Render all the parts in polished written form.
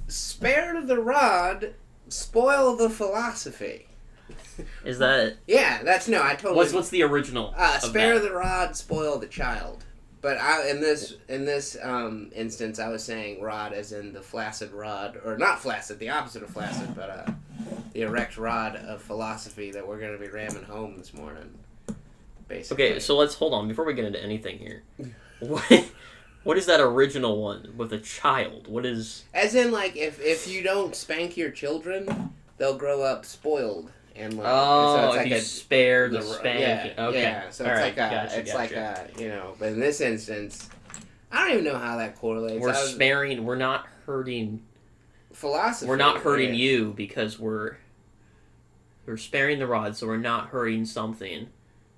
spare the rod, spoil the philosophy. Is that... Yeah, I totally... What's the original spare the rod, spoil the child. But in this instance, I was saying rod as in the flaccid rod, or not flaccid, the opposite of flaccid, but the erect rod of philosophy that we're going to be ramming home this morning, basically. Okay, so let's hold on before we get into anything here. What is that original one with a child? What is... As in, like, if you don't spank your children, they'll grow up spoiled. And like, so it's like you spare the spanking. Yeah, okay. Yeah. So it's gotcha. You know, but in this instance, I don't even know how that correlates. We're not hurting philosophy. We're not hurting you because we're sparing the rod, so we're not hurting something.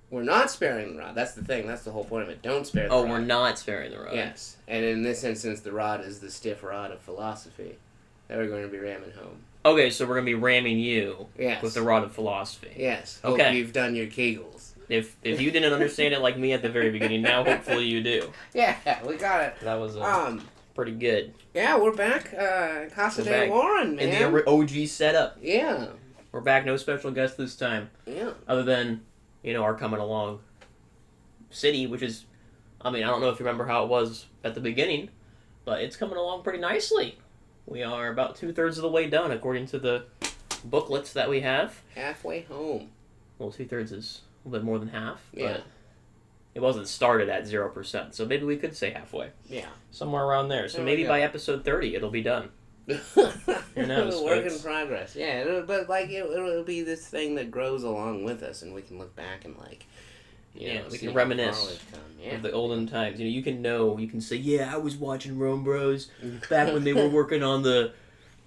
We're not sparing the rod. That's the thing. That's the whole point of it. Don't spare the rod. Oh, we're not sparing the rod. Yes. And in this instance, the rod is the stiff rod of philosophy that we're going to be ramming home. Okay, so we're going to be ramming you yes. with the rod of philosophy. Yes. Okay. Hope you've done your Kegels. If you didn't understand it like me at the very beginning, now hopefully you do. Yeah, we got it. That was pretty good. Yeah, we're back. Casa de Warren, man. In the OG setup. Yeah. We're back. No special guest this time. Yeah. Other than, our coming along city, which is, I don't know if you remember how it was at the beginning, but it's coming along pretty nicely. We are about 2/3 of the way done, according to the booklets that we have. Halfway home. Well, 2/3 is a little bit more than half, yeah. But it wasn't started at 0%, so maybe we could say halfway. Yeah. Somewhere around there. So maybe by episode 30, it'll be done. Who knows? Work in progress. Yeah, but it'll be this thing that grows along with us, and we can look back and we can reminisce of the olden times. You can say, yeah, I was watching RomeBros back when they were working on the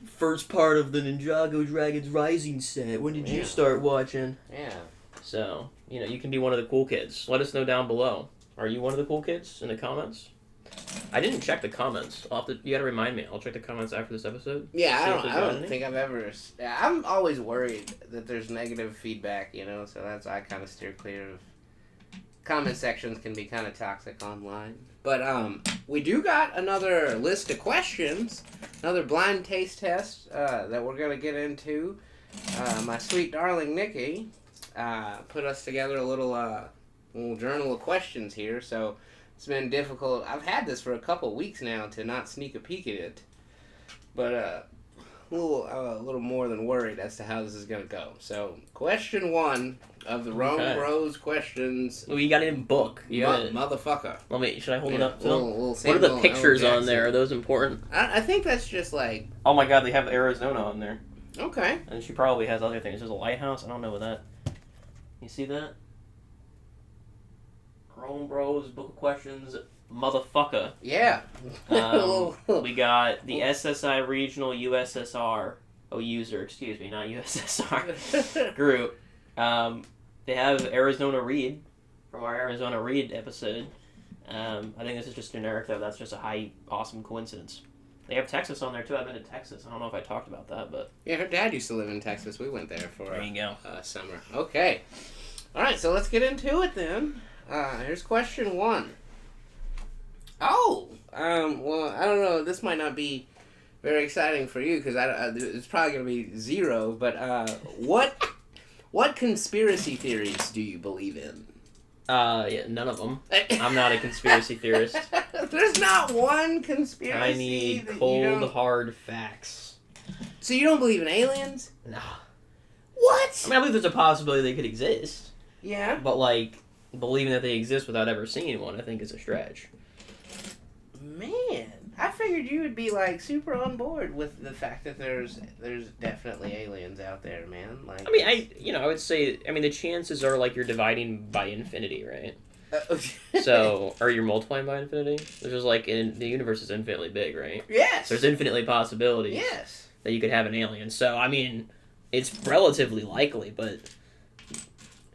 first part of the Ninjago Dragons Rising set. When did you start watching? Yeah. So, you can be one of the cool kids. Let us know down below. Are you one of the cool kids in the comments? I didn't check the comments. You gotta remind me. I'll check the comments after this episode. Yeah, I don't think I've ever... I'm always worried that there's negative feedback, so I kind of steer clear of... Comment sections can be kind of toxic online. But we do got another list of questions, another blind taste test that we're going to get into. My sweet darling Nikki put us together a little journal of questions here, so it's been difficult. I've had this for a couple weeks now to not sneak a peek at it, but a little more than worried as to how this is going to go. So, question 1 of the RomeBros questions. Well, you got it in book. Motherfucker. Should I hold it up to them? What are the pictures on there? Are those important? I think that's just like... Oh my god, they have Arizona on there. Okay. And she probably has other things. There's a lighthouse. I don't know what that... You see that? RomeBros, book of questions, motherfucker. Yeah. We got the SSI Regional USSR, user, excuse me, not USSR, group. They have Arizona Reed from our Arizona Reed episode. I think this is just generic, though. That's just a awesome coincidence. They have Texas on there, too. I've been to Texas. I don't know if I talked about that, but... Yeah, her dad used to live in Texas. We went there for there you go. Summer. Okay. All right, so let's get into it, then. Here's question 1. Oh! Well, I don't know. This might not be very exciting for you, because it's probably going to be 0, but what conspiracy theories do you believe in? Yeah, none of them. I'm not a conspiracy theorist. There's not one conspiracy. I need cold, hard facts. So you don't believe in aliens? No. What? I believe there's a possibility they could exist. Yeah. But, believing that they exist without ever seeing one, I think is a stretch. Man, I figured you would be, super on board with the fact that there's definitely aliens out there, man. I would say, the chances are, you're dividing by infinity, right? Or you're multiplying by infinity? There's just, the universe is infinitely big, right? Yes! So there's infinitely possibilities. Yes! That you could have an alien. So, it's relatively likely, but...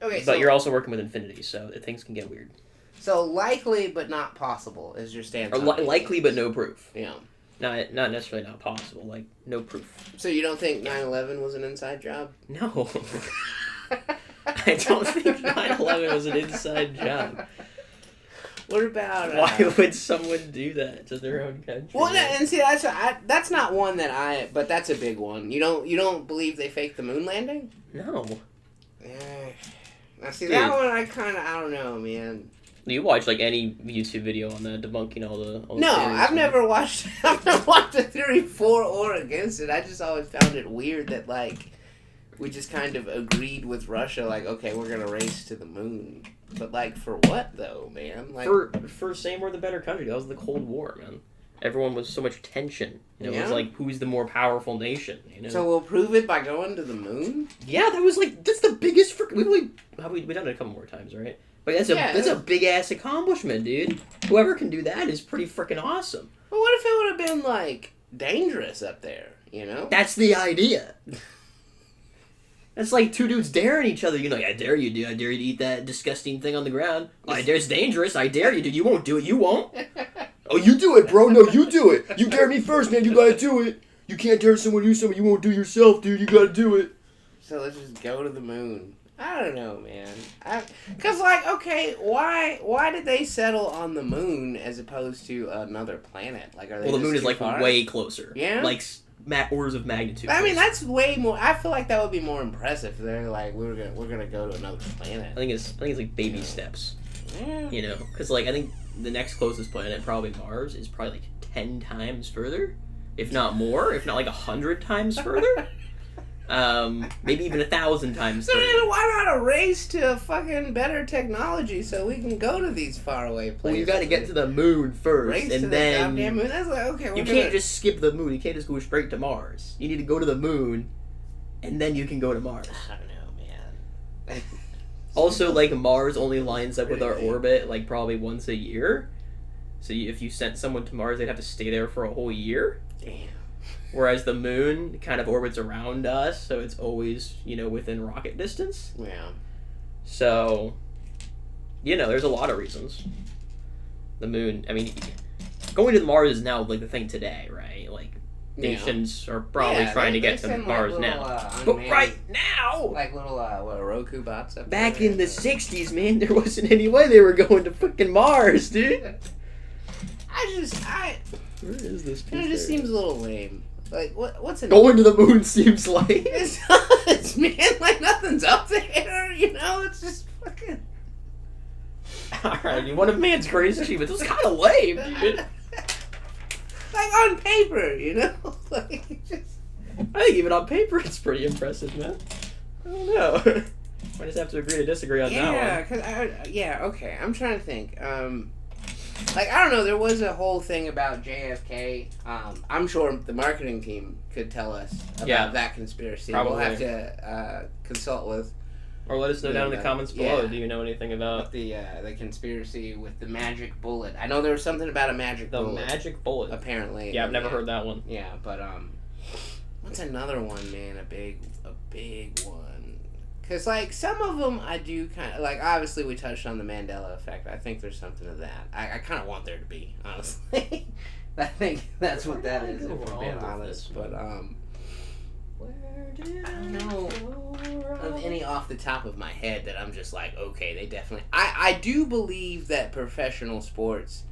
Okay, but you're also working with infinity, so things can get weird. So likely but not possible is your stance. Or likely but no proof. Yeah. Not necessarily not possible, no proof. So you don't think 9/11 was an inside job? No. I don't think 9/11 was an inside job. What about? Why would someone do that to their own country? Well, and see, that's not one that but that's a big one. You don't believe they faked the moon landing? No. Now, see, that one I don't know, man. You watch like any YouTube video on that debunking all the no, theories, I've never watched a theory for or against it. I just always found it weird that like we just kind of agreed with Russia, like, okay, we're gonna race to the moon. But, like, for what, though, man? Like, for saying we're the better country. That was the Cold War, man. Everyone was so much tension. You know, it was like, who's the more powerful nation, you know? So we'll prove it by going to the moon? Yeah, that's the biggest we've done it a couple more times, right? But that's a big-ass accomplishment, dude. Whoever can do that is pretty freaking awesome. But what if it would have been, like, dangerous up there, you know? That's the idea. That's like two dudes daring each other. You know, like, I dare you, dude. I dare you to eat that disgusting thing on the ground. I dare it's dangerous. I dare you, dude. You won't do it. You won't. Oh, you do it, bro. No, you do it. You dare me first, man. You gotta do it. You can't dare someone to do something you won't do yourself, dude. You gotta do it. So let's just go to the moon. I don't know, man. Cause like, okay, why did they settle on the moon as opposed to another planet? Like, are they? Well, the moon is like far? way closer. Yeah. Like orders of magnitude. I mean, that's way more. I feel like that would be more impressive. They're like, we're gonna go to another planet. I think it's like baby steps. Yeah. You know, because like I think the next closest planet, probably Mars, is probably like 10 times further, if not more, if not like 100 times further. Maybe even 1,000 times further. So why not a race to fucking better technology so we can go to these faraway places? Well, you got to get to the moon first, race and to then the goddamn moon. That's like, okay, you can't just skip the moon. You can't just go straight to Mars. You need to go to the moon, and then you can go to Mars. I don't know, man. Also, like, Mars only lines up with our orbit, like, probably once a year. So if you sent someone to Mars, they'd have to stay there for a whole year. Damn. Whereas the moon kind of orbits around us, so it's always, you know, within rocket distance. Yeah. So, you know, there's a lot of reasons. The moon, I mean, going to Mars is now, like, the thing today, right? Like, nations are probably trying to get to Mars like little, now. But right now! Like little, Roku bots up back there, in the 60s, man, there wasn't any way they were going to freaking Mars, dude! Where is this piece? It just seems a little lame. Like, what's it? Going to the moon seems like... It's man, like, nothing's up there, you know? It's just fucking... Alright, one of man's greatest achievements. It's kind of lame, dude. Like, on paper, you know? Like, just... I think even on paper it's pretty impressive, man. I don't know. Might just have to agree to disagree on that one. Okay. I'm trying to think. Like, I don't know, there was a whole thing about JFK. I'm sure the marketing team could tell us about that conspiracy. Probably. We'll have to consult with... Or let us know down in the comments below. Yeah. Do you know anything about... The conspiracy with the magic bullet. I know there was something about a magic bullet. The magic bullet? Apparently. Yeah, I've never heard that one. Yeah, but, what's another one, man? A big one. Because, like, some of them I do kind of... Like, obviously we touched on the Mandela effect. I think there's something to that. I kind of want there to be, honestly. I think that's what that is, if we're being honest. But, I don't know of any off the top of my head that I'm just like, okay, they definitely... I do believe that professional sports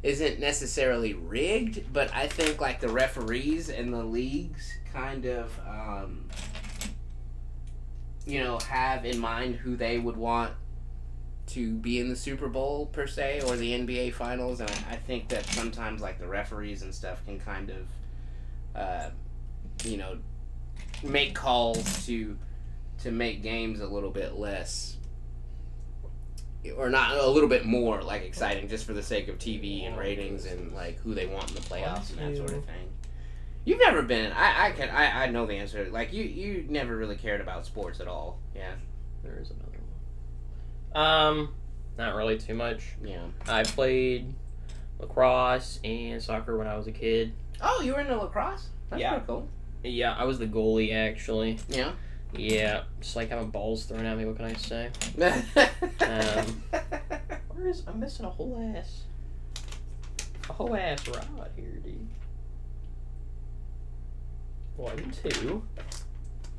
isn't necessarily rigged, but I think, like, the referees and the leagues kind of... you know, have in mind who they would want to be in the Super Bowl, per se, or the NBA Finals, and I think that sometimes, like, the referees and stuff can kind of, you know, make calls to make games a little bit less, or not, a little bit more, like, exciting, just for the sake of TV and ratings and, like, who they want in the playoffs and that sort of thing. You've never been. I know the answer. Like, you never really cared about sports at all. Yeah. There is another one. Not really too much. Yeah. I played lacrosse and soccer when I was a kid. Oh, you were into lacrosse? That's pretty cool. Yeah, I was the goalie, actually. Yeah? Yeah. Just like having balls thrown at me, what can I say? I'm missing a whole ass rod here, dude. 1, 2,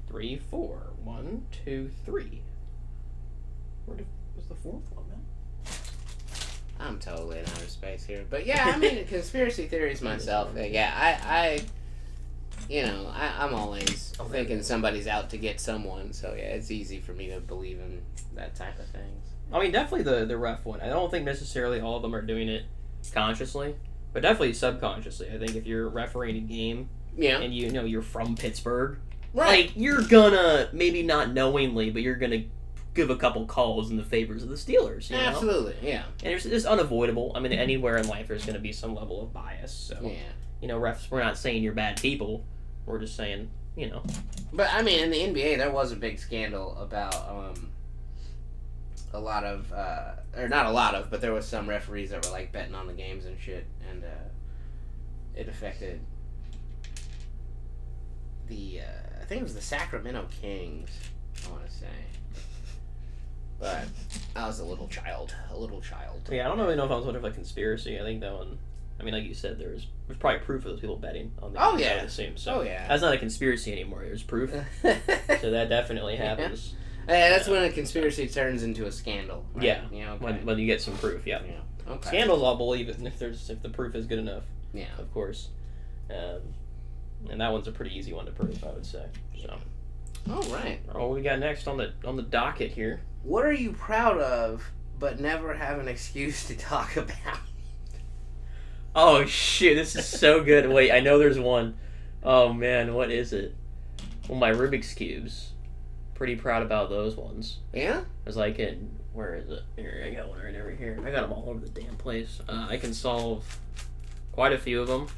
3, 4. 1, 2, 3. Where was the fourth one, man? I'm totally in outer space here. But yeah, I mean, conspiracy theories myself. Yeah, I'm always thinking somebody's out to get someone. So yeah, it's easy for me to believe in that type of things. I mean, definitely the ref one. I don't think necessarily all of them are doing it consciously, but definitely subconsciously. I think if you're refereeing a game, and you're from Pittsburgh, right? Like, you're gonna, maybe not knowingly, but you're gonna give a couple calls in the favors of the Steelers. You know? Absolutely, yeah. And it's unavoidable. I mean, anywhere in life there's gonna be some level of bias. So, refs, we're not saying you're bad people. We're just saying, But I mean, in the NBA, there was a big scandal about a lot of, or not a lot of, but there was some referees that were like betting on the games and shit, and it affected the, I think it was the Sacramento Kings, I want to say. But I was a little child. Yeah, I don't really know if I was much of a conspiracy. I think that one, I mean, like you said, there's probably proof of those people betting on the games. I would assume. So that's not a conspiracy anymore. There's proof. So that definitely happens. Yeah, that's when a conspiracy turns into a scandal. Right? Yeah, when you get some proof. Yeah. Okay. Scandals, I'll believe it if the proof is good enough. Yeah, of course. And that one's a pretty easy one to prove, I would say. So. All right. What we got next on the docket here? What are you proud of, but never have an excuse to talk about? Oh shit! This is so good. Wait, I know there's one. Oh man, what is it? Well, my Rubik's cubes. Pretty proud about those ones. Yeah? I was like, where is it? Here, I got one right over here. I got them all over the damn place. I can solve quite a few of them.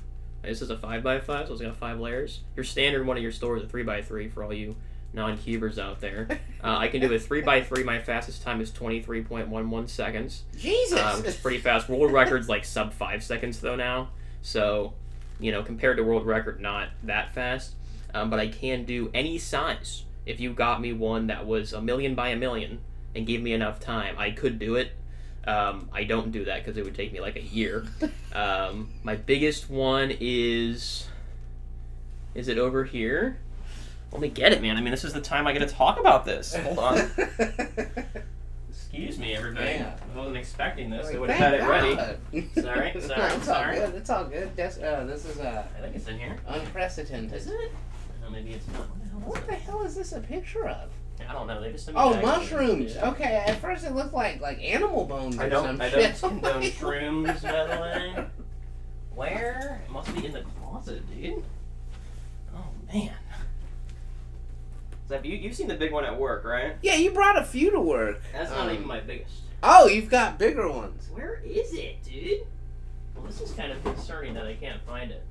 This is a 5x5, so it's got 5 layers. Your standard one of your store is a 3x3 for all you non-cubers out there. I can do a 3x3. My fastest time is 23.11 seconds. Jesus! It's pretty fast. World record's like sub 5 seconds though now. So, compared to world record, not that fast. But I can do any size. If you got me one that was 1,000,000 by 1,000,000 and gave me enough time, I could do it. I don't do that because it would take me like a year. My biggest one is it over here? Let me get it, man. I mean, this is the time I get to talk about this. Hold on. Excuse me, everybody. Yeah. I wasn't expecting this. I would have had it ready. Sorry. It's all good. This is I think it's in here. Unprecedented. Is it? No, maybe it's not. What the hell is this a picture of? I don't know. They just mushrooms. Yeah. Okay, at first it looked like animal bones or some shit. I don't condone shrooms, by the way. Where? It must be in the closet, dude. Oh man. You've seen the big one at work, right? Yeah, you brought a few to work. That's not even my biggest. Oh, you've got bigger ones. Where is it, dude? Well, this is kind of concerning that I can't find it.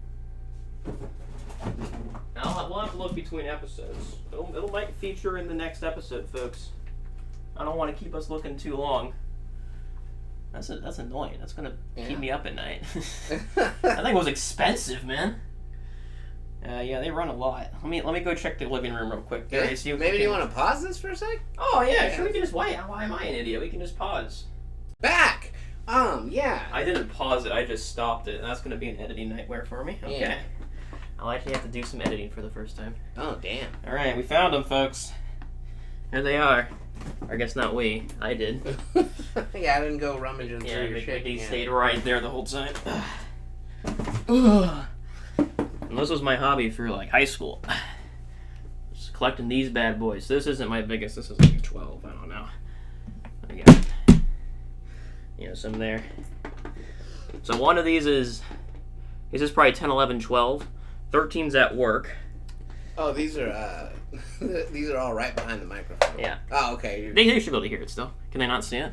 We'll have to look between episodes. It might feature in the next episode, folks. I don't want to keep us looking too long. That's annoying. That's gonna keep me up at night. That thing was expensive, man. Yeah, they run a lot. Let me go check the living room real quick. Yeah. Maybe you want to pause this for a sec? Oh yeah, sure. We can just wait. Why am I an idiot? We can just pause. Back. Yeah. I didn't pause it. I just stopped it. That's gonna be an editing nightmare for me. Okay. Yeah. I'll actually have to do some editing for the first time. Oh damn. All right, we found them, folks. Here they are. Or I guess not we. I did. Yeah, I didn't go rummaging through your shit. They stayed right there the whole time. And this was my hobby through high school. Just collecting these bad boys. This isn't my biggest. This is like a 12. I don't know. I got some there. So one of these is probably 10, 11, 12. 13's at work. Oh, these are all right behind the microphone. Yeah. Oh, okay. They should be able to hear it still. Can they not see it?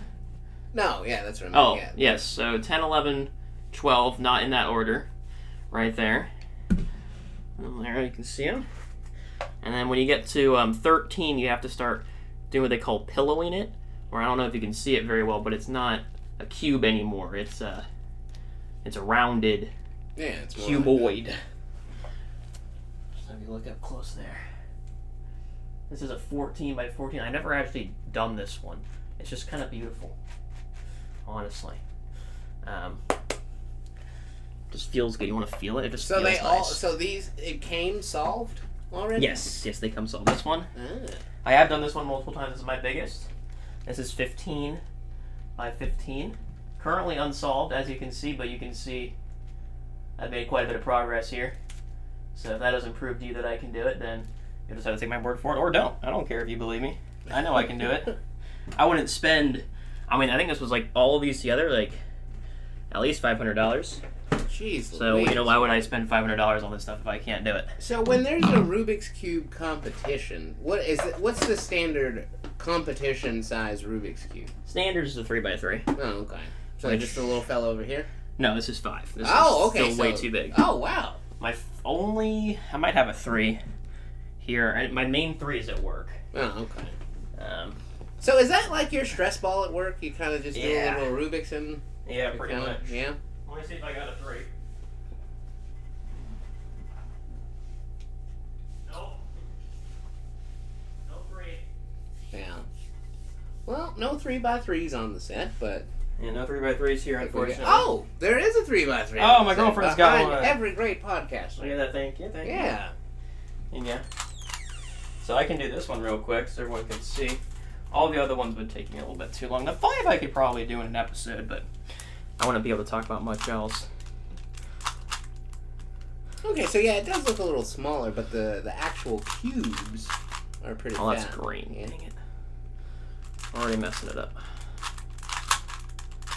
No, yeah, that's what I mean. Oh, yes. So 10, 11, 12, not in that order. Right there. And there you can see them. And then when you get to 13, you have to start doing what they call pillowing it. Or I don't know if you can see it very well, but it's not a cube anymore. It's a rounded it's cuboid. Let me look up close there. This is a 14 by 14. I never actually done this one. It's just kind of beautiful, honestly. Just feels good. You want to feel it? It just feels nice. So it came solved already? Yes, they come solved. This one, I have done this one multiple times. This is my biggest. This is 15 by 15 currently unsolved, as you can see, but you can see I've made quite a bit of progress here. So if that doesn't prove to you that I can do it, then you'll just have to take my word for it, or don't. I don't care if you believe me. I know I can do it. I wouldn't spend, I mean, I think this was like all of these together, like at least $500. Jeez. So, Louise. why would I spend $500 on this stuff if I can't do it? So when there's a Rubik's Cube competition, what's the standard competition size Rubik's Cube? Standard is a 3x3. Oh, okay. So just a little fella over here? No, this is 5. This is okay. still way too big. Oh, wow. I might have a 3 here, and my main 3 is at work. Oh, okay. So is that like your stress ball at work? You kind of just do a little Rubik's and... Yeah, pretty much. Yeah? Let me see if I got a 3. Nope. No 3. Yeah. Well, no 3x3s on the set, but... Yeah, no 3x3s here, unfortunately. Oh, there is a 3x3. Oh, my girlfriend's got one. Every great podcast. Look at that thing. Yeah. Yeah. So I can do this one real quick so everyone can see. All the other ones would take me a little bit too long. The 5 I could probably do in an episode, but I wouldn't be able to talk about much else. Okay, so yeah, it does look a little smaller, but the actual cubes are pretty fat. That's green. Yeah. Dang it. Already messing it up.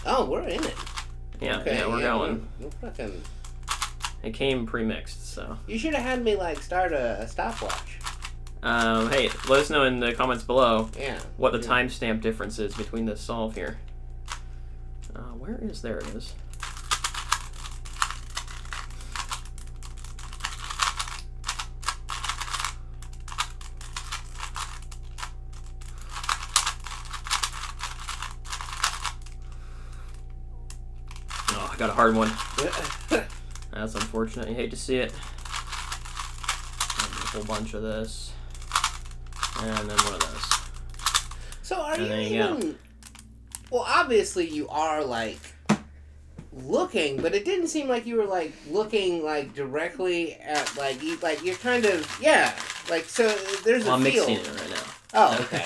Oh, we're in it. Yeah, okay, we're going. We're fucking... It came pre-mixed, so... You should have had me, start a stopwatch. Hey, let us know in the comments below what the timestamp difference is between this solve here. Where is... There it is. Oh, I got a hard one. That's unfortunate. You hate to see it. A whole bunch of this. And then one of those. So are you even... Well, obviously you are, looking, but it didn't seem like you were, looking, directly at, you're kind of... Yeah. So there's a I'm field. mixing it right now. Oh, okay.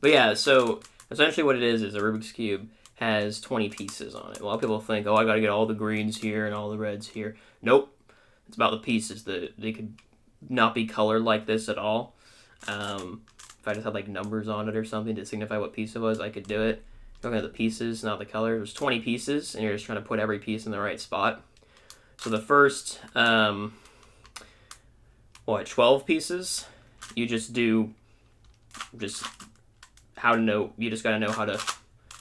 But yeah, so essentially what it is a Rubik's Cube has 20 pieces on it. A lot of people think, I gotta get all the greens here and all the reds here. Nope. It's about the pieces. They could not be colored like this at all. If I just had numbers on it or something to signify what piece it was, I could do it. Looking at the pieces, not the color. There's 20 pieces, and you're just trying to put every piece in the right spot. So the first, 12 pieces, you just do how to know. You just gotta know how to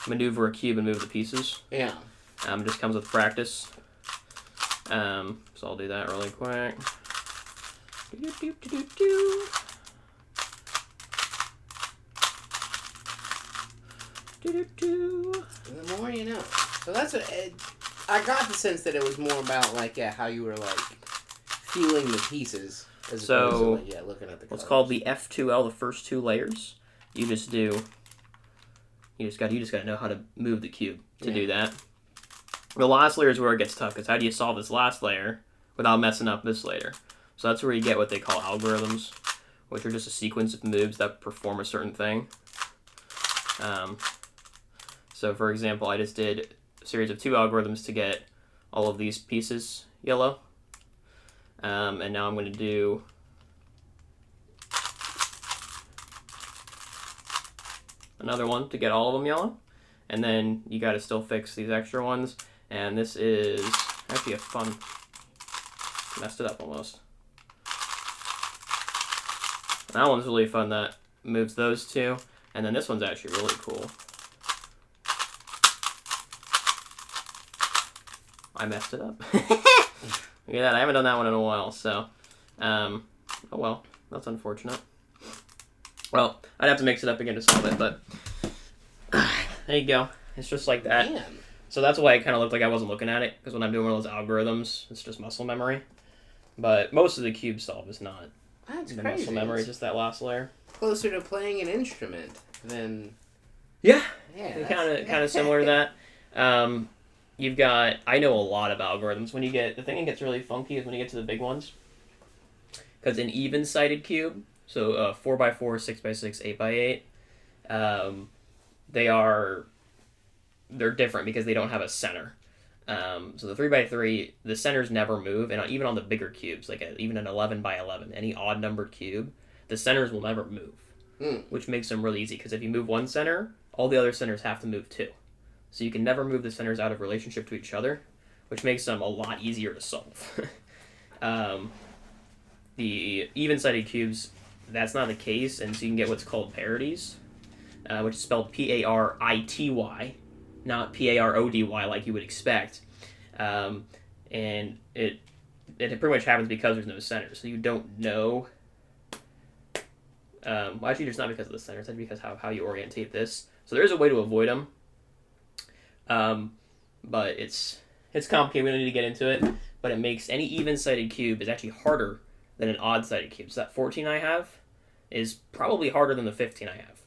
maneuver a cube and move the pieces. Yeah. It just comes with practice. So I'll do that really quick. The more you know. So that's what I got the sense that it was more about how you were feeling the pieces as opposed to looking at the colors. What's called the F2L, the first 2 layers. You just gotta know how to move the cube to do that. The last layer is where it gets tough, because how do you solve this last layer without messing up this layer? So that's where you get what they call algorithms, which are just a sequence of moves that perform a certain thing. So for example, I just did a series of 2 algorithms to get all of these pieces yellow. And now I'm going to do another one to get all of them yellow. And then you got to still fix these extra ones. And this is actually a fun... Messed it up almost. That one's really fun. That moves those 2. And then this one's actually really cool. I messed it up. Look at that. I haven't done that one in a while, so... oh well. That's unfortunate. Well, I'd have to mix it up again to solve it, but... there you go. It's just like that. Man. So that's why it kind of looked like I wasn't looking at it, because when I'm doing one of those algorithms, it's just muscle memory. But most of the cube solve is not. That's the crazy. Muscle memory, just that last layer. Closer to playing an instrument than... Yeah. Yeah. Kind of similar to that. You've got... I know a lot of algorithms. When you get... The thing that gets really funky is when you get to the big ones. Because an even-sided cube, so 4x4, 6x6, 8x8, they are they're different because they don't have a center. So the 3x3, the centers never move, and even on the bigger cubes, like even an 11x11, any odd numbered cube, the centers will never move, which makes them really easy. Because if you move one center, all the other centers have to move too. So you can never move the centers out of relationship to each other, which makes them a lot easier to solve. The even-sided cubes, that's not the case, and so you can get what's called parities, which is spelled P-A-R-I-T-Y, not P-A-R-O-D-Y like you would expect. And it pretty much happens because there's no center, so you don't know. Well, actually, it's not because of the center, it's because how you orientate this. So there is a way to avoid them, but it's complicated. We don't need to get into it, but it makes any even-sided cube is actually harder than an odd-sided cube. So that 14 I have is probably harder than the 15 I have.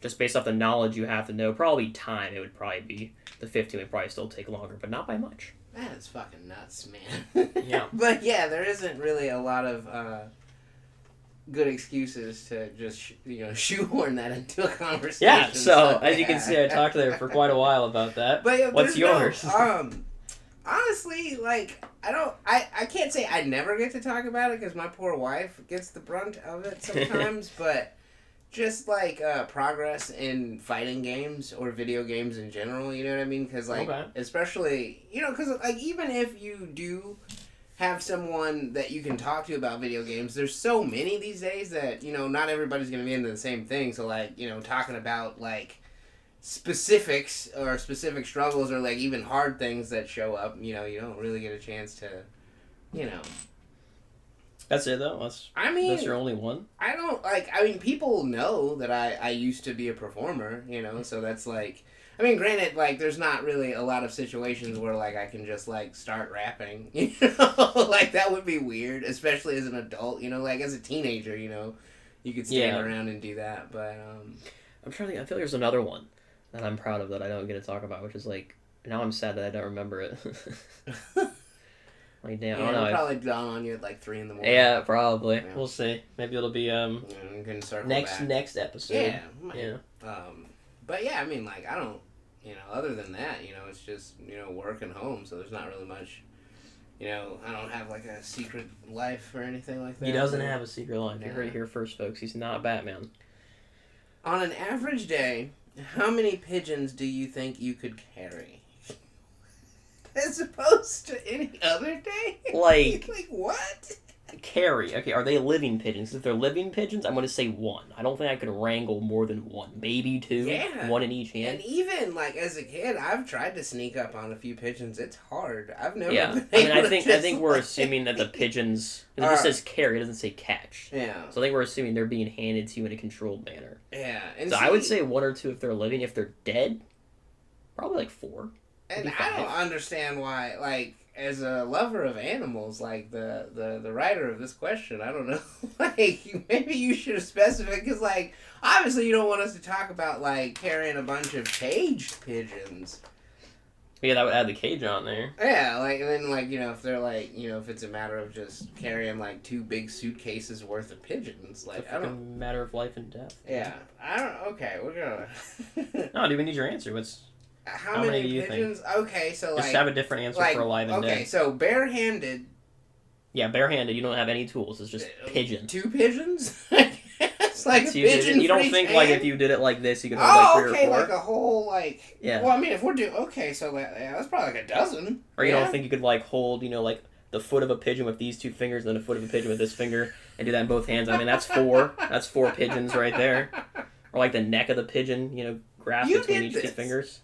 Just based off the knowledge you have to know, probably time, it would probably be, the 15 would probably still take longer, but not by much. That is fucking nuts, man. Yeah. But yeah, there isn't really a lot of good excuses to just shoehorn that into a conversation. Yeah, so as you can see, I talked there for quite a while about that. But what's yours? Honestly, like, I can't say I never get to talk about it because my poor wife gets the brunt of it sometimes, but just, like, progress in fighting games or video games in general, you know what I mean? Because, like, especially, because, like, even if you do have someone that you can talk to about video games, there's so many these days that, not everybody's going to be into the same thing, so, like, talking about, like, specifics or specific struggles or like even hard things that show up, you don't really get a chance to, That's it though. That's your only one. People know that I used to be a performer, so that's like, granted, like there's not really a lot of situations where like I can just like start rapping, like that would be weird, especially as an adult, like as a teenager, you could stand around and do that, but I'm trying to think, I feel like there's another one that I'm proud of that I don't get to talk about, which is like, now I'm sad that I don't remember it. Like, damn, I don't know. Probably dawn on you at like 3 a.m. Yeah, probably. Yeah. We'll see. Maybe it'll be next episode. Yeah. But yeah, I don't, other than that, it's just, work and home, so there's not really much, I don't have like a secret life or anything like that. He doesn't have a secret life. You heard it here first, folks. He's not Batman. On an average day, how many pigeons do you think you could carry? As opposed to any other day? Like what? Carry. Okay, are they living pigeons? If they're living pigeons, I'm going to say 1. I don't think I could wrangle more than 1. Maybe 2. Yeah. 1 in each hand. And even, like, as a kid, I've tried to sneak up on a few pigeons. It's hard. I've never been able I think we're assuming that the pigeons... It just says carry, it doesn't say catch. Yeah. So I think we're assuming they're being handed to you in a controlled manner. Yeah. And so I would say 1 or 2 if they're living. If they're dead, probably like 4. And I don't understand why, like, as a lover of animals, like, the writer of this question, I don't know, like, maybe you should have specified, because, like, obviously you don't want us to talk about, like, carrying a bunch of caged pigeons. Yeah, that would add the cage on there. Yeah, like, and then, like, if they're, like, if it's a matter of just carrying, like, 2 big suitcases worth of pigeons, like, I don't... It's a matter of life and death. Yeah. Okay, we're gonna... No, dude, we need your answer. How many do you pigeons? think? Okay, so just have a different answer for alive and dead. Okay, so barehanded. Yeah, barehanded. You don't have any tools. It's just pigeon. 2 pigeons. It's like a pigeon. You don't think like if you did it like this, you could hold like 3 or 4. Like a whole like. Yeah. Well, if we're doing so that's probably like a dozen. Or you don't think you could like hold like the foot of a pigeon with these 2 fingers, and then the foot of a pigeon with this finger, and do that in both hands? That's 4. That's 4 pigeons right there. Or like the neck of the pigeon, grasp between each 2 fingers.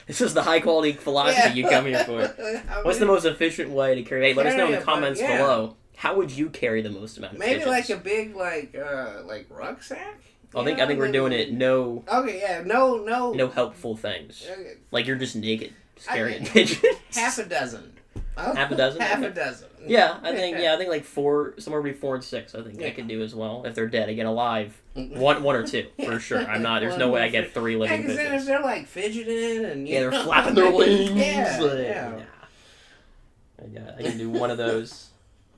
This is the high quality philosophy you come here for. What's the most efficient way to carry? Hey, let us know in the comments below. How would you carry the most amount of pigeons? Maybe like a big like rucksack. I think we're doing it. No. Okay, yeah, no. No helpful things. Like you're just naked, just carrying pigeons. Half a dozen. Half a dozen. Half a dozen. Yeah, I think 4, somewhere between 4 and 6. I think I could do as well if they're dead. Again, alive, 1 or 2 for sure. I'm not. There's no way I get 3 living pigeons. Then if they're like fidgeting and they're flapping their wings. Yeah. I can do 1 of those.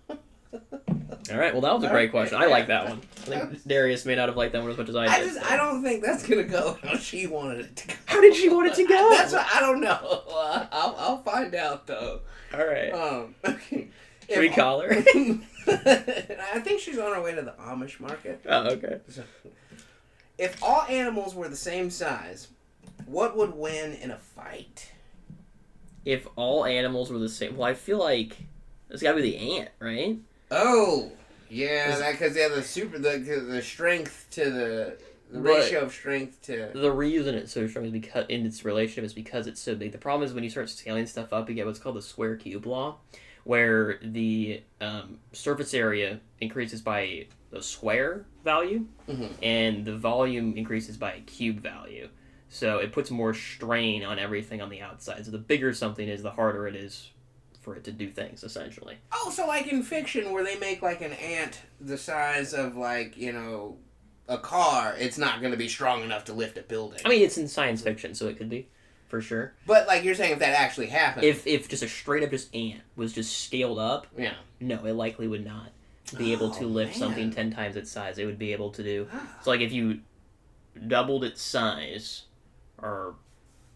All right. Well, that was a great question. I like that one. I think Darius may not have liked that one as much as I did. I don't think that's gonna go how she wanted it to go. How did she want it to go? That's what, I don't know. I'll find out though. All right. Okay. Should we call her? I think she's on her way to the Amish market. Oh, okay. If all animals were the same size, what would win in a fight? If all animals were the same, well, I feel like it's got to be the ant, right? Oh, yeah, because they have the strength to the ratio of strength to... The reason it's so strong is because in its relationship is because it's so big. The problem is when you start scaling stuff up, you get what's called the square cube law, where the surface area increases by the square value, and the volume increases by a cube value. So it puts more strain on everything on the outside. So the bigger something is, the harder it is for it to do things, essentially. Oh, so like in fiction where they make like an ant the size of like, you know, a car, it's not going to be strong enough to lift a building. I mean, it's in science fiction, so it could be, for sure. But like you're saying, if that actually happened... If just a straight up just ant was just scaled up, yeah, no, it likely would not be able to lift something 10 times its size. It would be able to do... So like if you doubled its size, or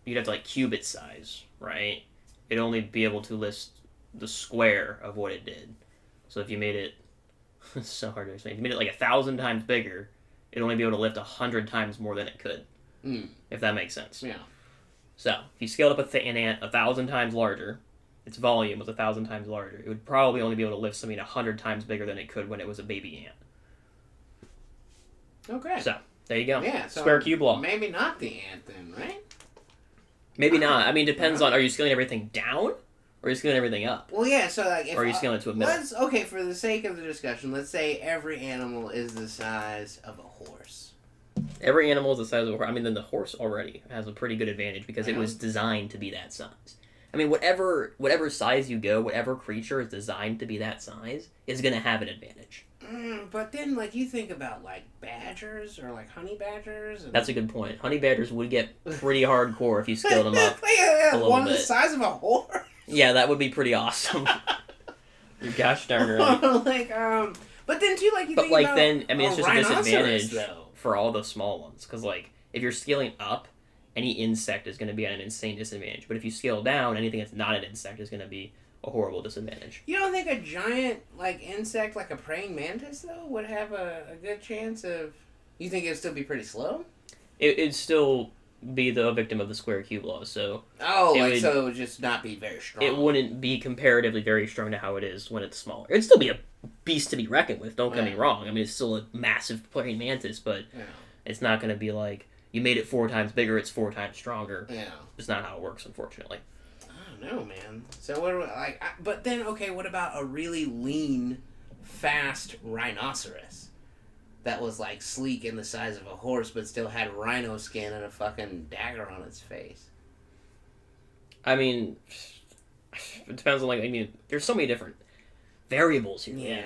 you'd have to like cube its size, right? It'd only be able to lift the square of what it did. So if you made it... It's so hard to explain. If you made it like 1,000 times bigger, it'd only be able to lift 100 times more than it could. If that makes sense. Yeah. So, if you scaled up an ant 1,000 times larger, its volume was 1,000 times larger, it would probably only be able to lift something 100 times bigger than it could when it was a baby ant. Okay. So, there you go. Yeah, so square cube law. Maybe not the ant then, right? Maybe not. I mean, depends on, are you scaling everything down, or are you scaling everything up? Well, yeah, so like... If or are you scaling it to a middle? Okay, for the sake of the discussion, let's say every animal is the size of a horse. Every animal is the size of a horse. I mean, then the horse already has a pretty good advantage because it was designed to be that size. I mean, whatever size you go, whatever creature is designed to be that size is going to have an advantage. But then, like, you think about, like, badgers or, like, honey badgers. And... That's a good point. Honey badgers would get pretty hardcore if you scaled them up a little one bit. The size of a horse? Yeah, that would be pretty awesome. You're gosh darn right. But then, too, like, you but, think like, about... then, I mean, it's just a disadvantage though. For all the small ones. Because, like, if you're scaling up, any insect is going to be at an insane disadvantage. But if you scale down, anything that's not an insect is going to be a horrible disadvantage. You don't think a giant, like, insect, like a praying mantis, though, would have a good chance of... You think it would still be pretty slow? It'd still be the victim of the square cube law, so... Oh, so it would just not be very strong. It wouldn't be comparatively very strong to how it is when it's smaller. It'd still be a beast to be reckoned with, don't get me wrong. I mean, it's still a massive praying mantis, but it's not going to be like, you made it 4 times bigger, it's 4 times stronger. Yeah. It's not how it works, unfortunately. I don't know, man. So what, but then, okay, what about a really lean, fast rhinoceros? That was, like, sleek and the size of a horse, but still had rhino skin and a fucking dagger on its face. I mean, it depends on, like, I mean, there's so many different variables here. Yeah.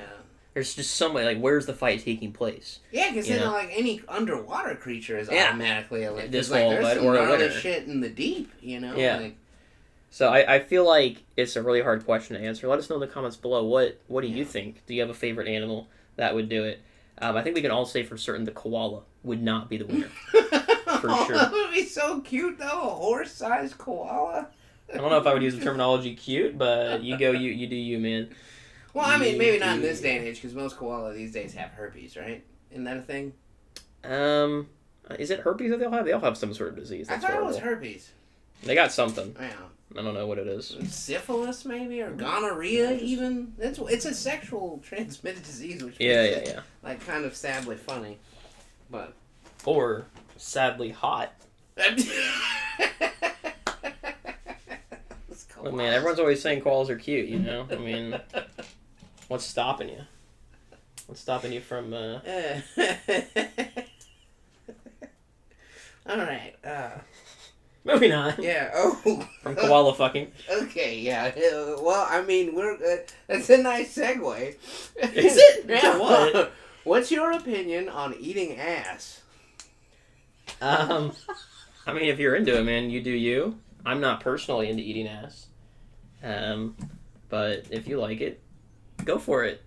There's just so many, like, where's the fight taking place? Yeah, because then, like, any underwater creature is automatically a there's some gnarly shit in the deep, you know? Yeah. Like, so I feel like it's a really hard question to answer. Let us know in the comments below. What do you think? Do you have a favorite animal that would do it? I think we can all say for certain the koala would not be the winner. For sure. That would be so cute, though. A horse-sized koala. I don't know if I would use the terminology cute, but you do you, man. Well, I mean, maybe not in this day and age, because most koala these days have herpes, right? Isn't that a thing? Is it herpes that they all have? They all have some sort of disease. I thought it was herpes. They got something. Yeah. I don't know what it is. Syphilis, maybe, or gonorrhea, even. It's a sexual transmitted disease, which makes it, like, kind of sadly funny, but or sadly hot. Well, man, everyone's always saying koalas are cute, you know? I mean, what's stopping you? What's stopping you from, All right, moving on. Yeah, oh. From koala fucking. Okay, yeah. Well, I mean, that's a nice segue. Is it? Yeah, What? What's your opinion on eating ass? I mean, if you're into it, man, you do you. I'm not personally into eating ass. But if you like it, go for it.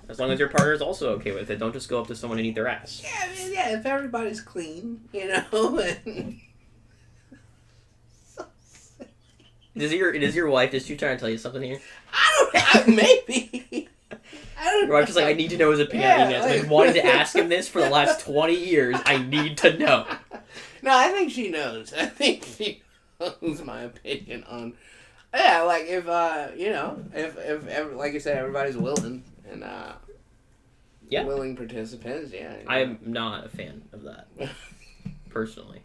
As long as your partner's also okay with it. Don't just go up to someone and eat their ass. Yeah, I mean, yeah, if everybody's clean, you know, and Is your wife, is she trying to tell you something here? Maybe. I don't know. Your wife's just like, I need to know his opinion on Ines. I've been wanting to ask him this for the last 20 years. I need to know. No, I think she knows. I think she knows my opinion on... Yeah, like, if, if like you said, everybody's willing, and, willing participants, yeah. I'm not a fan of that, personally.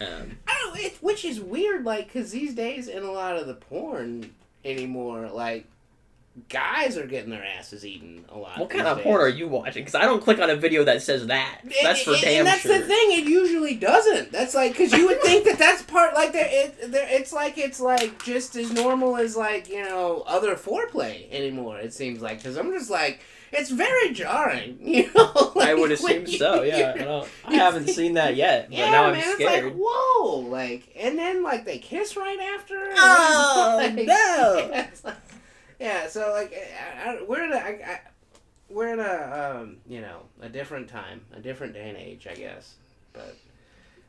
I don't know, which is weird, like, because these days in a lot of the porn anymore, like, guys are getting their asses eaten a lot. What kind of porn are you watching? Because I don't click on a video that says that. That's for damn sure. And that's the thing, it usually doesn't. That's like, because you would think that's part, like, it's like just as normal as, like, other foreplay anymore, it seems like. Because I'm just like, it's very jarring, Like, I would assume so, yeah. I haven't seen that yet, but now I'm scared. It's like, whoa, like, and then, like, they kiss right after. Oh, like, no! Yeah, it's like, yeah, so, like, we're in a different time, a different day and age, I guess. But,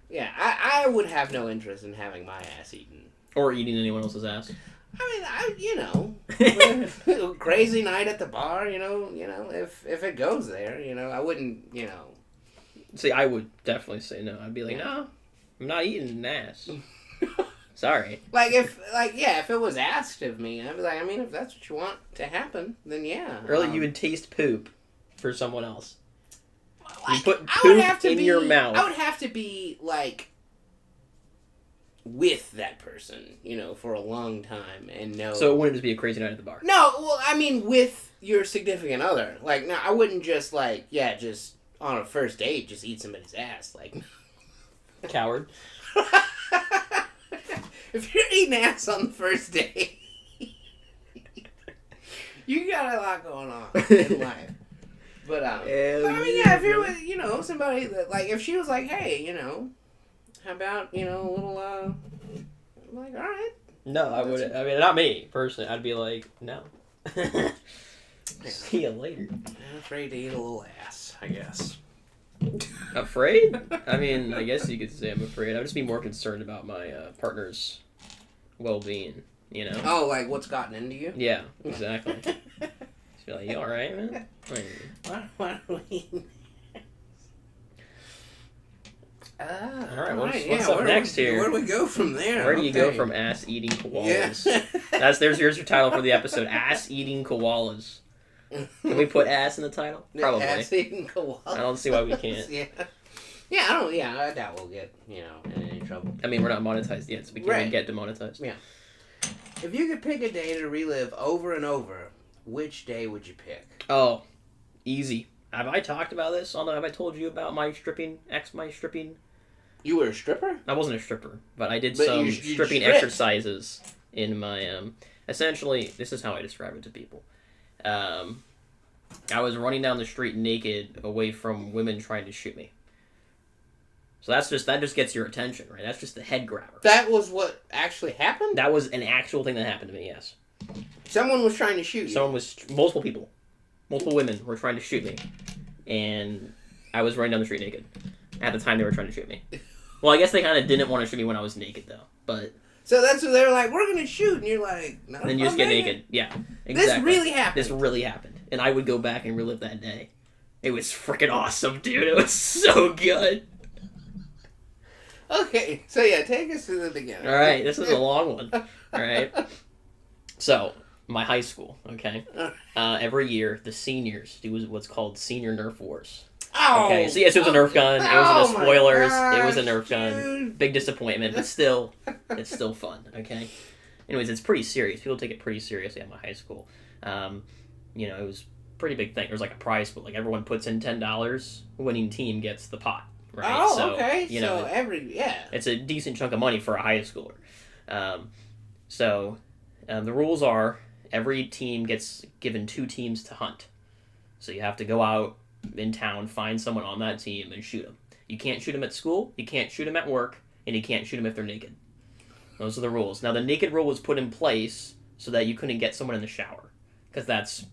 yeah, I would have no interest in having my ass eaten. Or eating anyone else's ass. I mean, crazy night at the bar, if it goes there, I wouldn't, See, I would definitely say no. I'd be like, no, I'm not eating an ass. Sorry. If it was asked of me, I'd be like, I mean, if that's what you want to happen, then yeah. Or like you would taste poop for someone else. You put poop in your mouth. I would have to be, like, with that person, for a long time and know. So it wouldn't just be a crazy night at the bar? No, well, I mean, with your significant other. Like, no, I wouldn't just, like, just on a first date, just eat somebody's ass. Like, coward. If you're eating ass on the first date, you got a lot going on in life. But, I mean, yeah, if you're with, somebody that, like, if she was like, hey, how about, a little, I'm like, all right. No, I would. I mean, not me, personally. I'd be like, no. See you later. I'm afraid to eat a little ass, I guess. Afraid? I mean, I guess you could say I'm afraid. I'd just be more concerned about my partner's well-being, Oh, like what's gotten into you? Yeah, exactly. Just be like, you alright, man? Why do we... Alright, what's up next here? Where do we go from there? Where do you go from ass-eating koalas? Yeah. Here's your title for the episode, Ass-Eating Koalas. Can we put ass in the title? Probably. Ass-eating koalas. I don't see why we can't. I doubt we'll get, in any trouble. I mean, we're not monetized yet, so we can't even get demonetized. Yeah. If you could pick a day to relive over and over, which day would you pick? Oh, easy. Have I talked about this? Have I told you about my stripping? You were a stripper? I wasn't a stripper, but I did some stripping exercises in my, essentially, this is how I describe it to people. I was running down the street naked away from women trying to shoot me. So that just gets your attention, right? That's just the head grabber. That was what actually happened? That was an actual thing that happened to me, yes. Someone was trying to shoot you? Multiple people. Multiple women were trying to shoot me. And I was running down the street naked. At the time, they were trying to shoot me. Well, I guess they kind of didn't want to shoot me when I was naked, though. But so that's what they were like, we're going to shoot. And you're like, no. And then you just get naked. Yeah, exactly. This really happened. This really happened. And I would go back and relive that day. It was freaking awesome, dude. It was so good. Okay, so yeah, take us through the beginning. All right, this is a long one. All right. So, my high school, okay? Every year, the seniors do what's called senior Nerf Wars. Oh, okay, so yes, it was a Nerf gun. It wasn't a spoilers. Gosh, it was a Nerf gun. dude. Big disappointment, but still, it's still fun, okay? Anyways, it's pretty serious. People take it pretty seriously at my high school. It was a pretty big thing. There was like a prize, but like everyone puts in $10, winning team gets the pot. Right? Oh, okay. It's a decent chunk of money for a high schooler. The rules are every team gets given 2 teams to hunt. So you have to go out in town, find someone on that team, and shoot them. You can't shoot them at school, you can't shoot them at work, and you can't shoot them if they're naked. Those are the rules. Now, the naked rule was put in place so that you couldn't get someone in the shower. Because that's,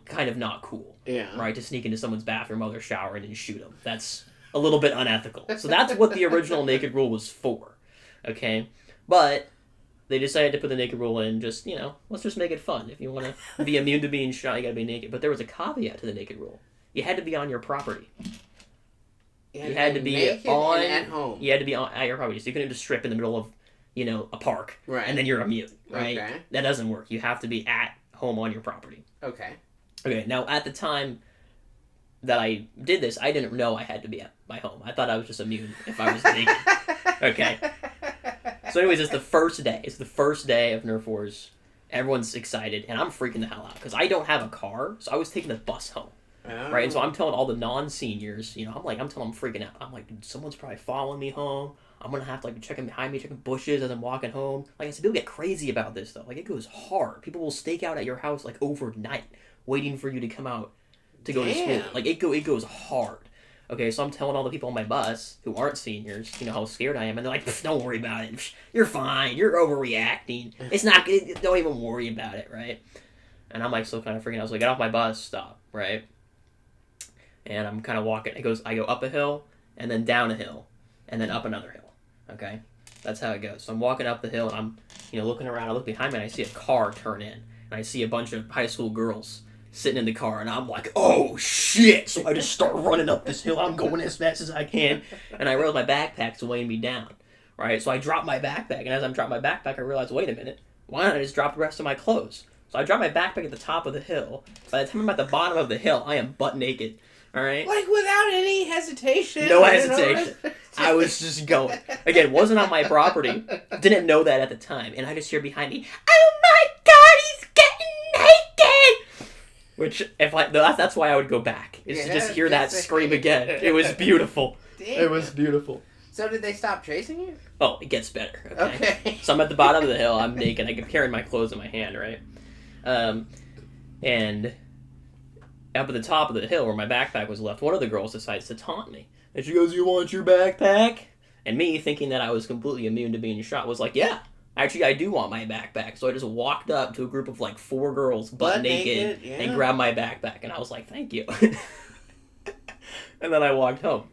kind of not cool. Yeah. Right? To sneak into someone's bathroom while they're showering and shoot them. That's a little bit unethical. So that's what the original naked rule was for. Okay? But they decided to put the naked rule in. Just let's just make it fun. If you want to be immune to being shot, you got to be naked. But there was a caveat to the naked rule. You had to be on your property. You had to be on at home. You had to be at your property, so you couldn't just strip in the middle of a park, right? And then you're immune, right? Okay. That doesn't work. You have to be at home on your property. Okay. Okay. Now, at the time that I did this, I didn't know I had to be at my home. I thought I was just immune if I was naked. Okay. So, anyways, it's the first day. It's the first day of Nerf Wars. Everyone's excited, and I'm freaking the hell out because I don't have a car, so I was taking the bus home. Oh. Right, and so I'm telling all the non-seniors, I'm telling them I'm freaking out. I'm like, dude, someone's probably following me home. I'm gonna have to be checking behind me, checking bushes as I'm walking home. Like I said, people get crazy about this stuff. Like it goes hard. People will stake out at your house like overnight, waiting for you to come out to go to school. Like it goes hard. Okay, so I'm telling all the people on my bus who aren't seniors, how scared I am, and they're like, don't worry about it. You're fine. You're overreacting. It's not. Don't even worry about it, right? And I'm like still kind of freaking out. So I get off my bus stop, right? And I'm kind of walking. I go up a hill, and then down a hill, and then up another hill. Okay, that's how it goes. So I'm walking up the hill, and I'm, looking around. I look behind me, and I see a car turn in, and I see a bunch of high school girls sitting in the car, and I'm like, oh shit! So I just start running up this hill. I'm going as fast as I can, and I realize my backpack's weighing me down. Right, so I drop my backpack, and as I'm dropping my backpack, I realize, wait a minute, why not I just drop the rest of my clothes? So I drop my backpack at the top of the hill. By the time I'm at the bottom of the hill, I am butt naked. All right. Like without any hesitation. No hesitation. I was just going. Again, wasn't on my property. Didn't know that at the time, and I just hear behind me, "Oh my God, he's getting naked!" Which, that's why I would go back. Is to just hear that scream again. It was beautiful. Damn. It was beautiful. So did they stop chasing you? Oh, it gets better. Okay. So I'm at the bottom of the hill. I'm naked. I'm carrying my clothes in my hand, right? And up at the top of the hill where my backpack was left, one of the girls decides to taunt me. And she goes, "You want your backpack?" And me, thinking that I was completely immune to being shot, was like, yeah, actually I do want my backpack. So I just walked up to a group of like 4 girls, butt naked, and grabbed my backpack. And I was like, thank you. And then I walked home.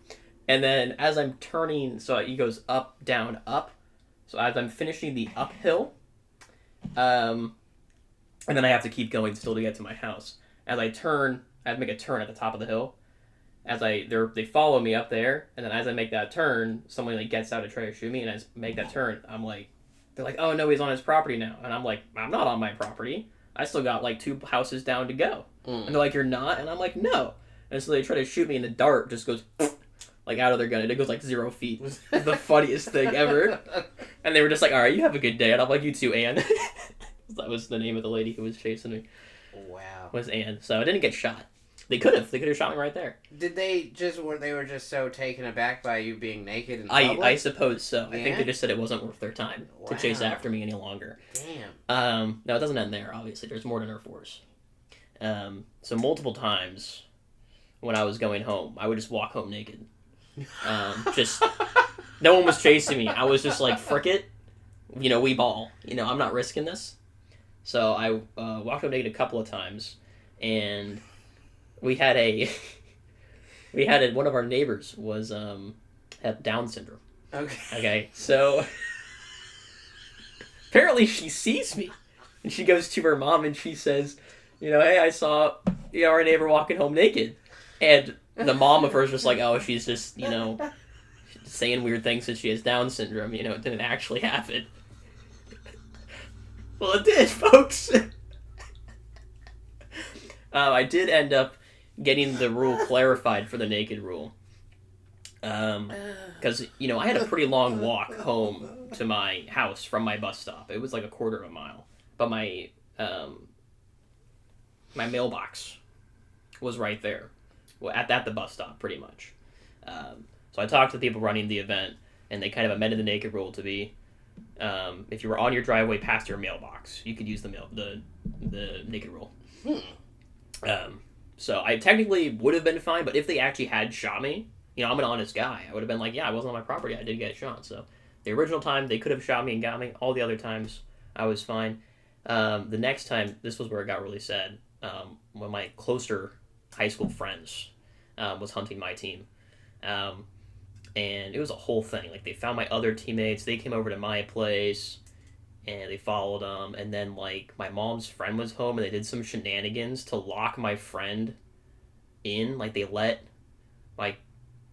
And then as I'm turning, so it goes up, down, up. So as I'm finishing the uphill, and then I have to keep going still to get to my house. As I turn, I have to make a turn at the top of the hill. They follow me up there, and then as I make that turn, someone like gets out to try to shoot me, and as I make that turn, they're like, oh no, he's on his property now. And I'm like, I'm not on my property. I still got like 2 houses down to go. And they're like, you're not? And I'm like, no. And so they try to shoot me, and the dart just goes like out of their gun, and it goes like 0 feet. It's the funniest thing ever. And they were just like, all right, you have a good day. And I'm like, you too, Ann. That was the name of the lady who was chasing me. Wow. Was Ann. So I didn't get shot. They could have shot me right there. Did they were just so taken aback by you being naked in public? I suppose so. Yeah? I think they just said it wasn't worth their time to chase after me any longer. Damn. No, it doesn't end there, obviously. There's more to Nerf Wars. So multiple times when I was going home, I would just walk home naked. No one was chasing me. I was just like, frick it. We ball. I'm not risking this. So I walked home naked a couple of times, and we had one of our neighbors had Down syndrome. Okay. So apparently she sees me, and she goes to her mom and she says, hey, I saw our neighbor walking home naked, and the mom of hers was like, oh, she's just saying weird things since she has Down syndrome. It didn't actually happen. Well, it did, folks. I did end up getting the rule clarified for the naked rule. Because, I had a pretty long walk home to my house from my bus stop. It was like a quarter of a mile. But my mailbox was right there. Well, at the bus stop, pretty much. So I talked to the people running the event, and they kind of amended the naked rule to be, if you were on your driveway past your mailbox, you could use the naked rule. So I technically would have been fine, but if they actually had shot me, I'm an honest guy. I would have been like, yeah, I wasn't on my property. I did get shot. So the original time, they could have shot me and got me. All the other times, I was fine. The next time, this was where it got really sad. When my closer high school friends was hunting my team. And it was a whole thing. Like, they found my other teammates. They came over to my place. and they followed him. And then like my mom's friend was home, and they did some shenanigans to lock my friend in. Like they let like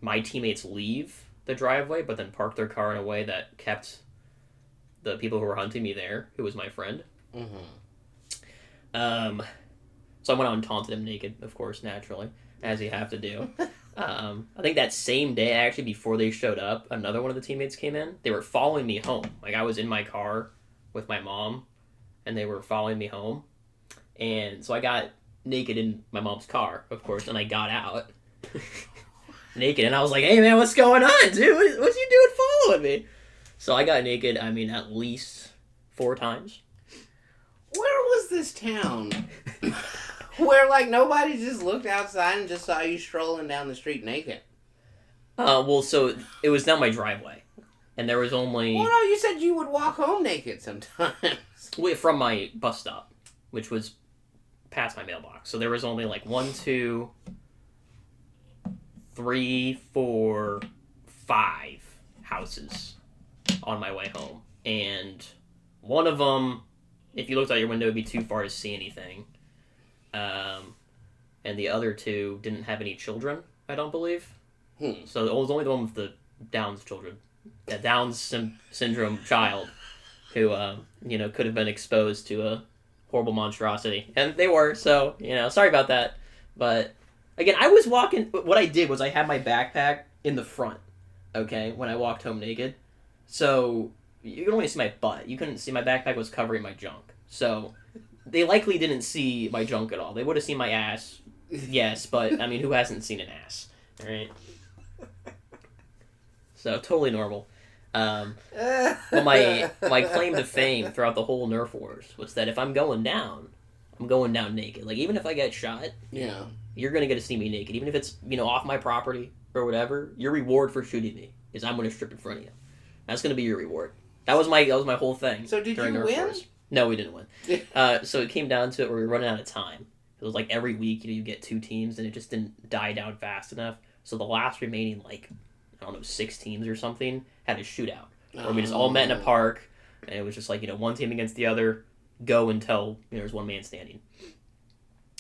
my teammates leave the driveway, but then parked their car in a way that kept the people who were hunting me there, who was my friend. So I went out and taunted him naked, of course, naturally, as you have to do. I think that same day, actually, before they showed up, another one of the teammates came in. They were following me home. Like, I was in my car with my mom, and they were following me home. And so I got naked in my mom's car, of course, and I got out naked. And I was like, hey, man, what's going on, dude? What you doing following me? So I got naked, I mean, at least 4 times. Where was this town? Where, like, nobody just looked outside and just saw you strolling down the street naked? Well, so it was down my driveway. And there was only... Well, no, you said you would walk home naked sometimes. Wait, from my bus stop, which was past my mailbox. So there was only, like, 1, 2, 3, 4, 5 houses on my way home. And one of them, if you looked out your window, it would be too far to see anything. And the other 2 didn't have any children, I don't believe. So it was only the one with the Down's children. The Down's syndrome child who, could have been exposed to a horrible monstrosity. And they were, so, sorry about that. But, again, I was walking... What I did was I had my backpack in the front, okay, when I walked home naked. So you could only see my butt. You couldn't see my backpack was covering my junk. So they likely didn't see my junk at all. They would have seen my ass, yes, but I mean, who hasn't seen an ass, right? So totally normal. But my claim to fame throughout the whole Nerf Wars was that if I'm going down naked. Like even if I get shot, yeah, you're gonna get to see me naked, even if it's off my property or whatever. Your reward for shooting me is I'm gonna strip in front of you. That's gonna be your reward. That was my whole thing. So did you win? Wars. No, we didn't win. So it came down to it where we were running out of time. It was like every week, you get 2 teams, and it just didn't die down fast enough. So the last remaining 6 teams or something had a shootout where we just all met in a park, and it was just like one team against the other, go until there's one man standing.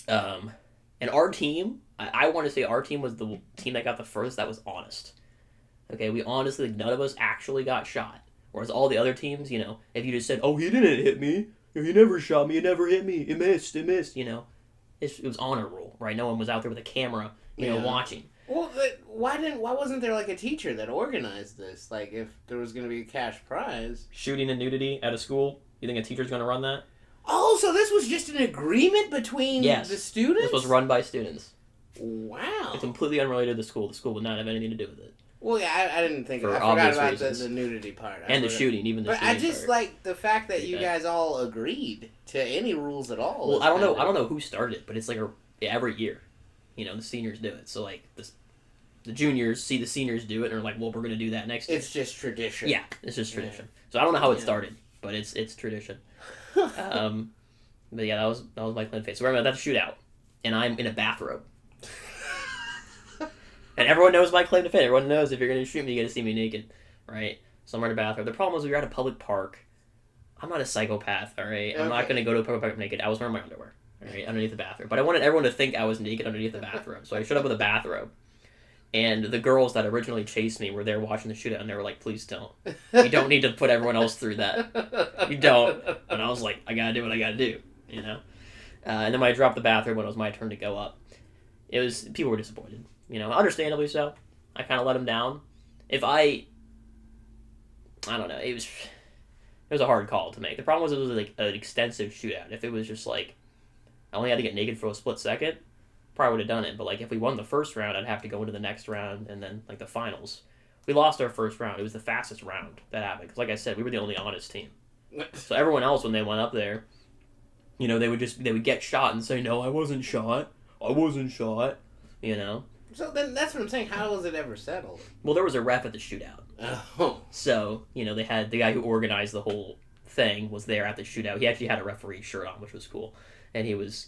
And our team, I want to say our team was the team that got the furthest. That was honest. Okay, we honestly, none of us actually got shot. Whereas all the other teams, if you just said, oh, he didn't hit me, he never shot me, he never hit me, it missed, it was honor rule, right? No one was out there with a camera, watching. Well, why wasn't there like a teacher that organized this? Like, if there was going to be a cash prize. Shooting and nudity at a school, you think a teacher's going to run that? Oh, so this was just an agreement between the students? This was run by students. Wow. It's completely unrelated to the school. The school would not have anything to do with it. Well, yeah, I didn't think of it. I forgot about the nudity part. And the shooting, even the shooting part. I just like the fact that you guys all agreed to any rules at all. Well, I don't know who started it, but it's like every year, the seniors do it. So like the juniors see the seniors do it and are like, well, we're going to do that next year. It's just tradition. Yeah, it's just tradition. Yeah. So I don't know how it started, but it's tradition. But yeah, that was my claim to fame. So we're at that shootout, and I'm in a bathrobe. And everyone knows my claim to fame. Everyone knows if you're going to shoot me, you got to see me naked, right? So I'm in a bathrobe. The problem was we were at a public park. I'm not a psychopath, all right? Okay. I'm not going to go to a public park naked. I was wearing my underwear, all right, underneath the bathrobe. But I wanted everyone to think I was naked underneath the bathrobe. So I showed up with a bathrobe. And the girls that originally chased me were there watching the shootout, and they were like, please don't. You don't need to put everyone else through that. You don't. And I was like, I got to do what I got to do, And then when I dropped the bathrobe when it was my turn to go up, people were disappointed. Understandably so. I kind of let them down. I don't know, it was a hard call to make. The problem was it was like an extensive shootout. If it was just like, I only had to get naked for a split second, probably would have done it. But like if we won the first round, I'd have to go into the next round and then like the finals. We lost our first round. It was the fastest round that happened. Because like I said, we were the only honest team. So everyone else, when they went up there, they would get shot and say, no, I wasn't shot. So then that's what I'm saying. How was it ever settled? Well, there was a ref at the shootout. Oh. So, they had the guy who organized the whole thing was there at the shootout. He actually had a referee shirt on, which was cool. And he was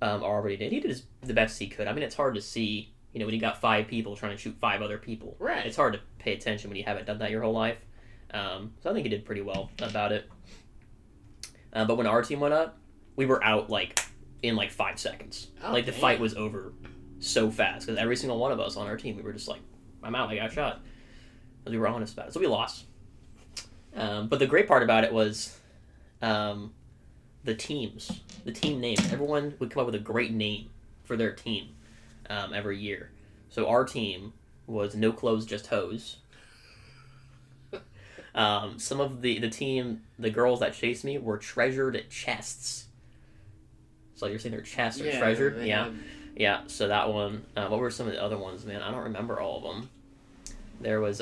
already did. He did the best he could. I mean, it's hard to see, when you got 5 people trying to shoot 5 other people. Right. It's hard to pay attention when you haven't done that your whole life. So I think he did pretty well about it. But when our team went up, we were out in 5 seconds. Oh, the fight was over so fast because every single one of us on our team, we were just like, I'm out. I got shot. Because we were honest about it. So we lost. But the great part about it was the team names. Everyone would come up with a great name for their team every year. So our team was No Clothes, Just Hose. Some of the girls that chased me were Treasured Chests. So you're saying their chests are treasured? Yeah. Yeah, so that one. What were some of the other ones, man? I don't remember all of them. There was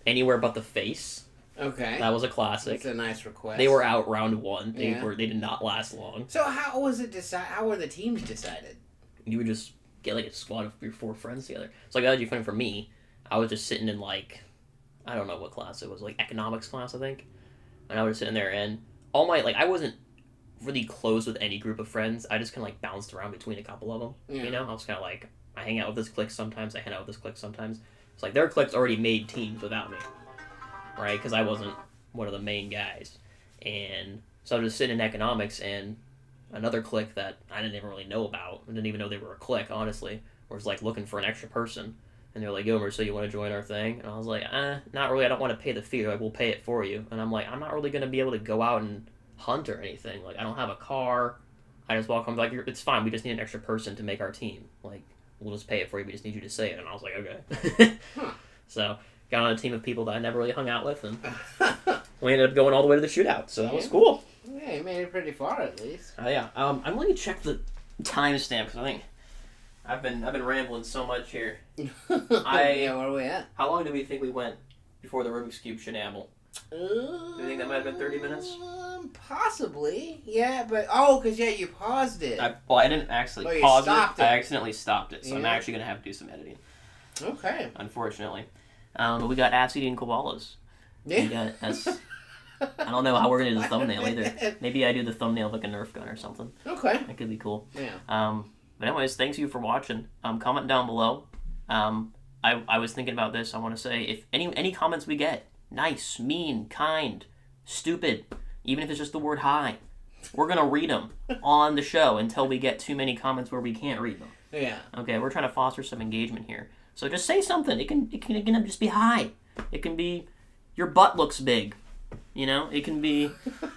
Anywhere But the Face. Okay. That was a classic. It's a nice request. They were out round 1. They did not last long. So how was it how were the teams decided? You would just get a squad of your 4 friends together. So that would be funny for me. I was just sitting in I don't know what class it was, economics class, I think. And I was sitting there and all my I wasn't really close with any group of friends. I just kind of bounced around between a couple of them. Yeah. You know, I was kind of I hang out with this clique sometimes, I hang out with this clique sometimes. It's their cliques already made teams without me, right? Because I wasn't one of the main guys. And so I was just sitting in economics and another clique that I didn't even really know about, I didn't even know they were a clique, honestly, was looking for an extra person. And they're like, yo, so you want to join our thing? And I was like, not really, I don't want to pay the fee. We'll pay it for you. And I'm like, I'm not really going to be able to go out and hunt or anything. I don't have a car. I just walk home, it's fine, we just need an extra person to make our team. We'll just pay it for you, we just need you to say it. And I was like, okay. Huh. So, got on a team of people that I never really hung out with, and we ended up going all the way to the shootout. So that was cool. Yeah, you made it pretty far at least. Yeah. I'm going to check the timestamp because I think I've been rambling so much here. Yeah, where are we at? How long do we think we went before the Rubik's Cube shenanigan? Do you think that might have been 30 minutes? Possibly. Yeah, but because you paused it. I didn't actually pause it. I accidentally stopped it, so I'm actually going to have to do some editing. Okay. Unfortunately. But we got ass-eating koalas. Yeah. We got I don't know how we're going to do the thumbnail either. Maybe I do the thumbnail of a Nerf gun or something. Okay. That could be cool. Yeah. But anyways, thanks you for watching. Comment down below. I was thinking about this. I want to say, if any comments we get, nice, mean, kind, stupid, even if it's just the word hi, we're going to read them on the show until we get too many comments where we can't read them. Yeah. Okay, we're trying to foster some engagement here. So just say something. It can just be hi. It can be, your butt looks big. It can be,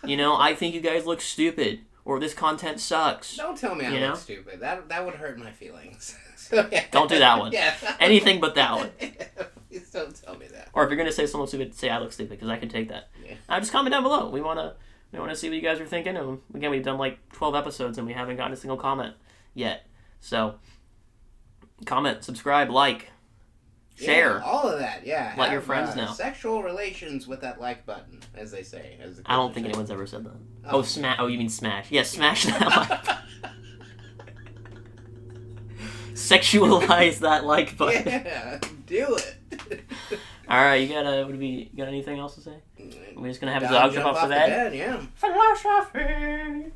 I think you guys look stupid. Or this content sucks. Don't tell me I look stupid. That would hurt my feelings. Don't do that one. Yeah. Anything but that one. Please don't tell me that. Or if you're gonna say someone stupid, say I look stupid because I can take that. Yeah. Just comment down below. We wanna see what you guys are thinking. And again, we've done 12 episodes and we haven't gotten a single comment yet. So comment, subscribe, share. Yeah, all of that. Yeah. Let your friends know. Sexual relations with that like button, as they say. I don't think anyone's ever said that. Oh, smash. Oh, you mean smash? Yeah, smash that like button. Sexualize that like button. Yeah, do it. All right, you got anything else to say? We're just gonna have a Dog dog jump off the bed. Yeah. Philosophy.